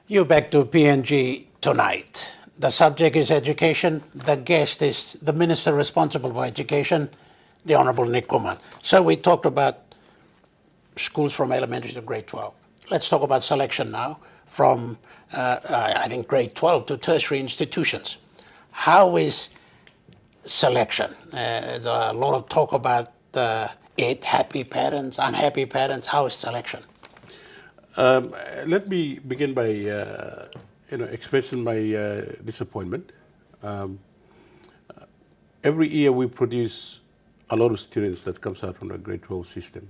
You're back to PNG tonight. The subject is education. The guest is the minister responsible for education, the Honorable Nick Kuman. So we talked about schools from elementary to grade 12. Let's talk about selection now from, I think, grade 12 to tertiary institutions. How is selection? There's a lot of talk about it, happy parents, unhappy parents. How is selection? Let me begin by expressing my disappointment. Every year we produce a lot of students that comes out from the grade 12 system.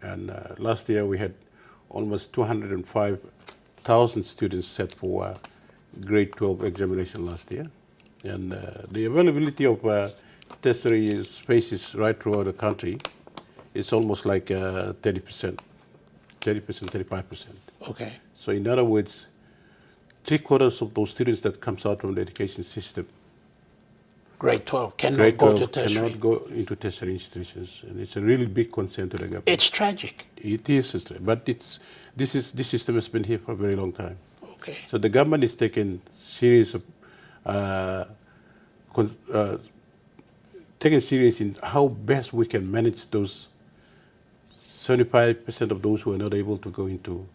And last year we had almost 205,000 students set for grade 12 examination last year. And the availability of tertiary spaces right throughout the country is almost like 30%. 35%. Okay. So in other words, 3/4 of those students that comes out from the education system, grade 12 cannot go to tertiary. Cannot go into tertiary institutions, and it's a really big concern to the government. It's tragic. It is, but this system has been here for a very long time. Okay. So the government is taking serious in how best we can manage those 75% of those who are not able to go into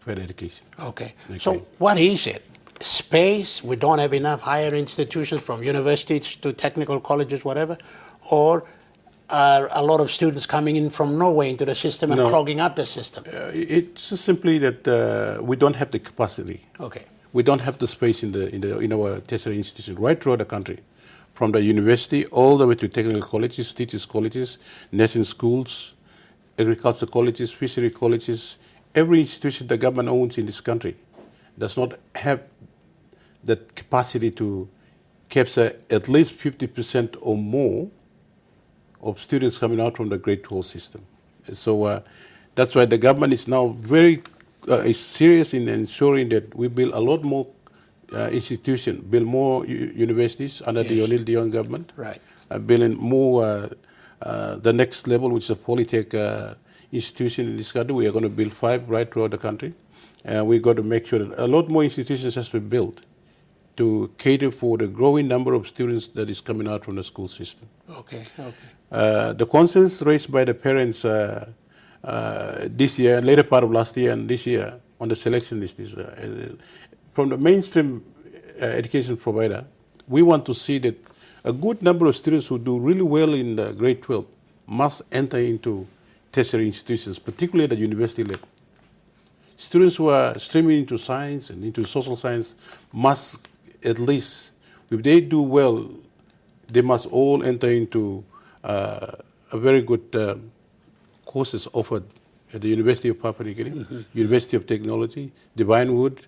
further education. Okay. So what is it? Space? We don't have enough higher institutions from universities to technical colleges, whatever? Or are a lot of students coming in from nowhere into the system and clogging up the system? It's just simply that we don't have the capacity. Okay. We don't have the space in our tertiary institutions right throughout the country, from the university all the way to technical colleges, teachers colleges, nursing schools, agriculture colleges, fishery colleges. Every institution the government owns in this country does not have that capacity to capture at least 50% or more of students coming out from the grade 12 system. So that's why the government is now very is serious in ensuring that we build a lot more institutions, build more universities under the O'Neill Dion government. Right. Building more the next level, which is a polytech institution in this country. We are going to build 5 right throughout the country. And we've got to make sure that a lot more institutions has been built to cater for the growing number of students that is coming out from the school system. Okay, okay. The concerns raised by the parents this year, later part of last year and this year on the selection list is from the mainstream education provider, we want to see that a good number of students who do really well in the grade 12 must enter into tertiary institutions, particularly at the university level. Students who are streaming into science and into social science must at least, if they do well, they must all enter into a very good courses offered at the University of Papua New Guinea, University of Technology, Divinewood,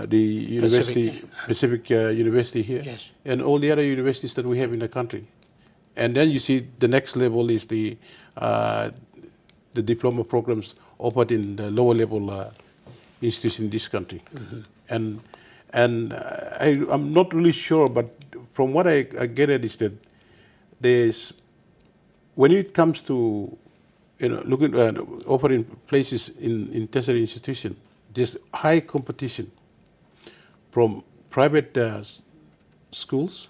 the University, Pacific University here, and all the other universities that we have in the country. And then you see the next level is the diploma programs offered in the lower level institution in this country. And I'm not really sure, but from what I get at is that there's, when it comes to looking at offering places in tertiary institution, there's high competition from private schools,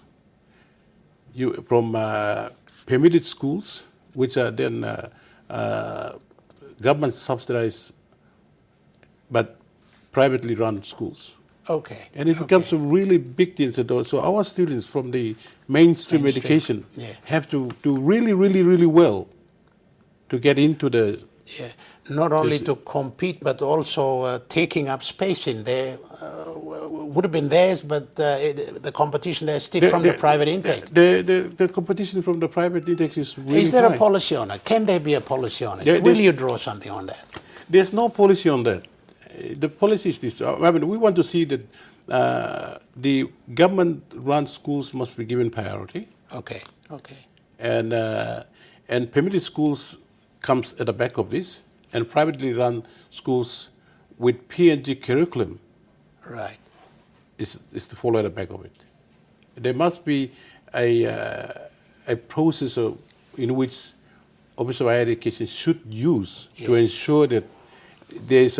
from permitted schools, which are then government subsidized but privately run schools. Okay. And it becomes a really big thing. So our students from the mainstream education have to do really, really, really well to get into the... Yeah, not only to compete, but also taking up space in there. Would have been theirs, but the competition there is still from the private intake. The competition from the private intake is really Is there high. a policy on it? Can there be a policy on it? Will you draw something on that? There's no policy on that. The policy is this. I mean, we want to see that the government-run schools must be given priority. Okay, okay. And permitted schools comes at the back of this, and privately run schools with PNG curriculum is to follow at the back of it. There must be a process in which Office of Higher Education should use to ensure that there's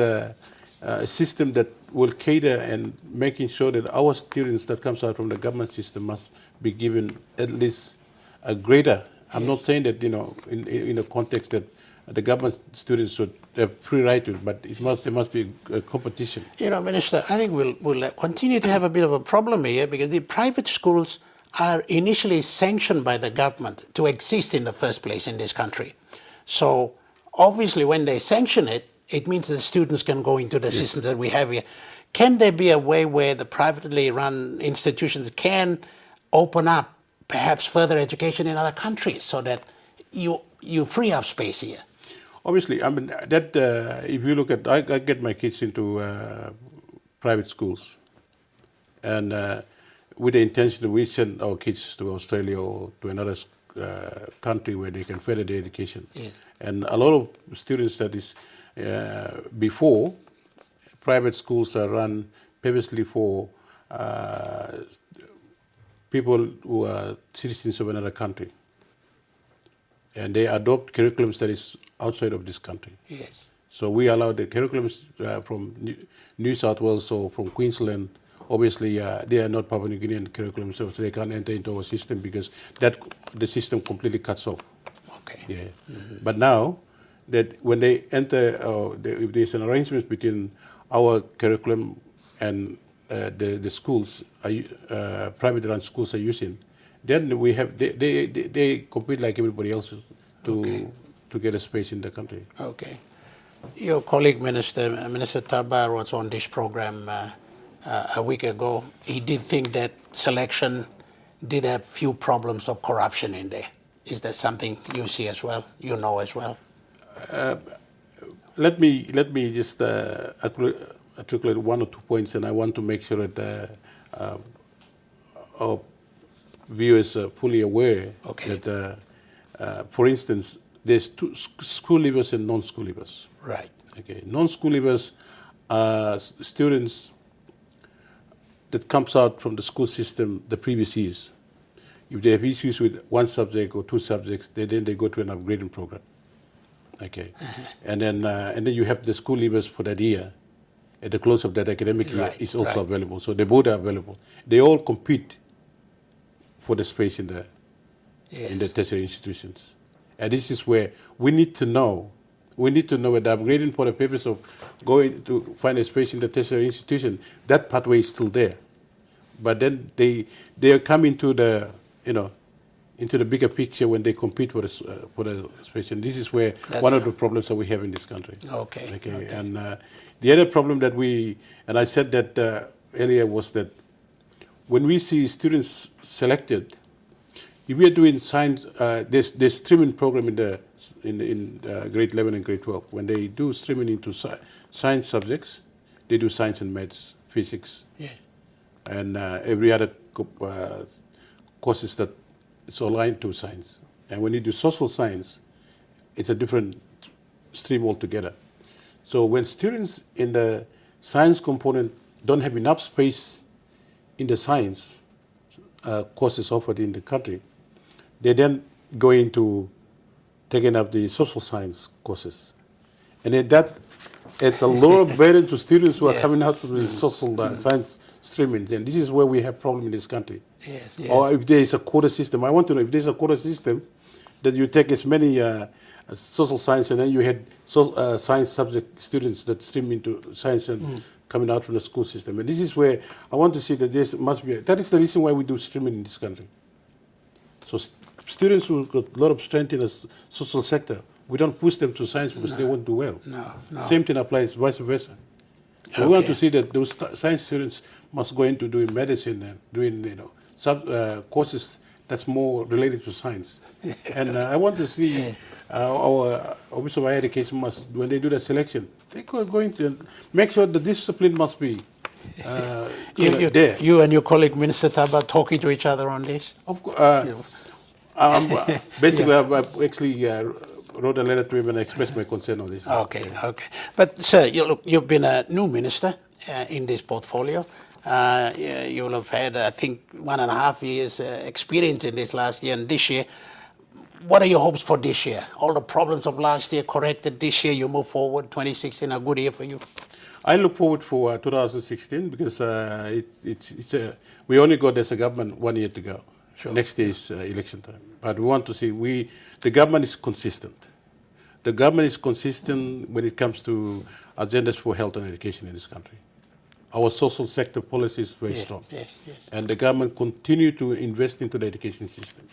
a system that will cater and making sure that our students that comes out from the government system must be given at least a greater. I'm not saying that in a context that the government students should have free right to it, but there must be a competition. Minister, I think we'll continue to have a bit of a problem here because the private schools are initially sanctioned by the government to exist in the first place in this country. So obviously when they sanction it, it means the students can go into the system that we have here. Can there be a way where the privately run institutions can open up perhaps further education in other countries so that you free up space here? Obviously, I mean, that if you look at, I get my kids into private schools, and with the intention that we send our kids to Australia or to another country where they can further their education. Yes. And a lot of students that is before, private schools are run purposely for people who are citizens of another country. And they adopt curriculums that is outside of this country. Yes. So we allow the curriculums from New South Wales or from Queensland. Obviously, they are not Papua New Guinean curriculums, so they can't enter into our system because the system completely cuts off. Okay. Yeah. Mm-hmm. But now, that when they enter, if there's an arrangement between our curriculum and the schools, private run schools are using, then we have they compete like everybody else to get a space in the country. Okay. Your colleague Minister Tabar was on this program a week ago. He did think that selection did have few problems of corruption in there. Is that something you see as well? You know as well? Let me just articulate one or two points, and I want to make sure that our viewers are fully aware that, for instance, there's two school leavers and non-school leavers. Right. Okay. Non-school leavers are students that comes out from the school system the previous years. If they have issues with one subject or two subjects, then they go to an upgrading program. Okay. And then you have the school leavers for that year. At the close of that academic year is also available. So they both are available. They all compete for the space in the tertiary institutions. And this is where we need to know that the upgrading for the purpose of going to find a space in the tertiary institution, that pathway is still there. But then they are coming to the into the bigger picture when they compete for the space. And this is where one of the problems that we have in this country. Okay. And the other problem that I said that earlier was that when we see students selected, if we are doing science, there's streaming program in grade 11 and grade 12. When they do streaming into science subjects, they do science and maths, physics, and every other courses that it's aligned to science. And when you do social science, it's a different stream altogether. So when students in the science component don't have enough space in the science courses offered in the country, they then go into taking up the social science courses. And then that adds a lot of burden to students who are coming out from the social science streaming. And this is where we have problem in this country. Yes. Or if there is a quota system. I want to know if there is a quota system that you take as many social science and then you had science subject students that stream into science and coming out from the school system. And this is where I want to see that there must be, that is the reason why we do streaming in this country. So students who got a lot of strength in the social sector, we don't push them to science because they won't do well. No. Same thing applies vice versa. We want to see that those science students must go into doing medicine and doing courses that's more related to science. And I want to see our Office of Higher Education must, when they do the selection, they are going to make sure the discipline must be there. You and your colleague Minister Taba talking to each other on this? Of course. Basically, I actually wrote a letter to him and expressed my concern on this. Okay. But sir, you've been a new minister in this portfolio. You'll have had, I think, 1.5 years experience in this last year and this year. What are your hopes for this year? All the problems of last year corrected this year, you move forward, 2016, a good year for you? I look forward for 2016 because we only got as a government 1 year to go. Sure. Next year is election time. But we want to see the government is consistent. The government is consistent when it comes to agendas for health and education in this country. Our social sector policy is very strong. Yes. And the government continue to invest into the education system.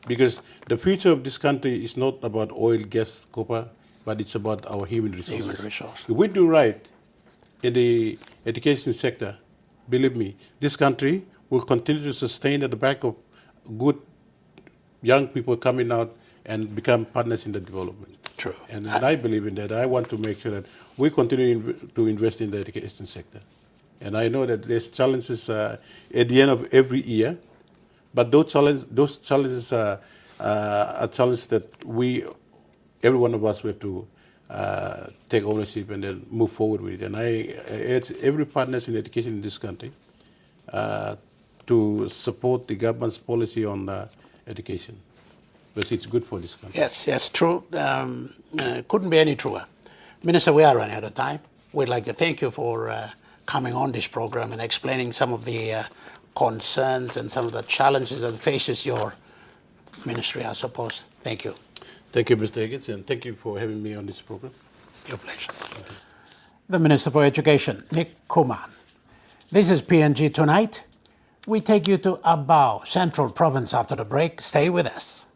Because the future of this country is not about oil, gas, copper, but it's about our human resources. Human resource. If we do right in the education sector, believe me, this country will continue to sustain at the back of good young people coming out and become partners in the development. True. And I believe in that. I want to make sure that we continue to invest in the education sector. And I know that there's challenges at the end of every year, but those challenges are challenges that every one of us, we have to take ownership and then move forward with it. And I urge every partner in education in this country to support the government's policy on education, because it's good for this country. Yes, true. Couldn't be any truer. Minister, we are running out of time. We'd like to thank you for coming on this program and explaining some of the concerns and some of the challenges that faces your ministry, I suppose. Thank you. Thank you, Mr. Higgins, and thank you for having me on this program. Your pleasure. The Minister for Education, Nick Kuman. This is PNG Tonight. We take you to Abao, Central Province after the break. Stay with us.